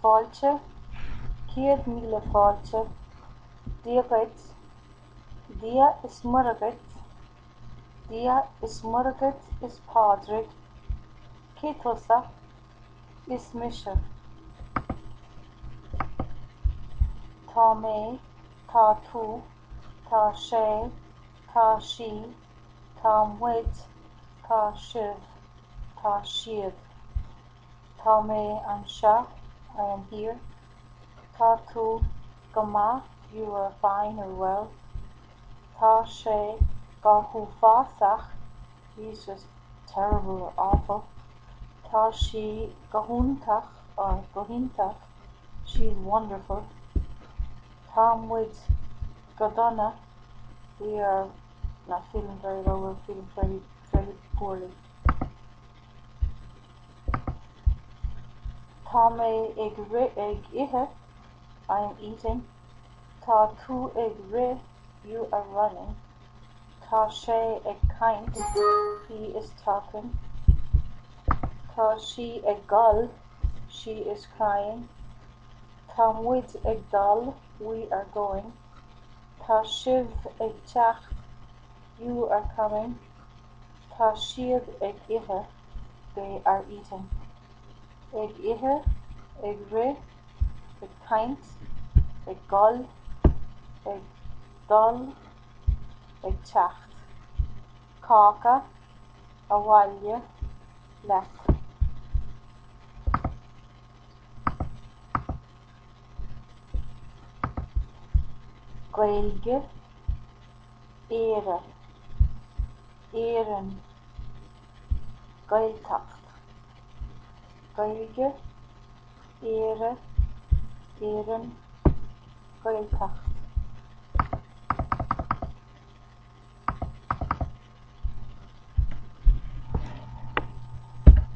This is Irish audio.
fáilte, 100,000 fáilte, díogad, dia is muragad, dia is muragad is pádraig, cé tusa is mise. Tá mé, tá tú, tá sé, tá sí, tá muid, tá sibh, tá siad. Tá mé anseo, I am here. Tá tú, go maith, you are fine or well. Tá sé, go thú fásach, he's just terrible or awful. Tá sí, go húntach or go hintach, she's wonderful. Tá muid, go donna, we are not feeling very well, we're feeling very, very poorly. Tá mé ag ithe, I am eating. Tá tú ag ri, you are running. Tá sé ag caint, he is talking. Tá sí ag gol, she is crying. Tá muid ag dul, we are going. Tá sibh ag teacht, you are coming. Tá siad ag ithe, they are eating. Ag ithe, ag ri, ag caint, ag gol, ag dul, ag teacht. Cácha, a bhaile, leat. Gaeilge, éire, éireann, gaeltacht. Gaeilge, éire, éireann, gaeltacht.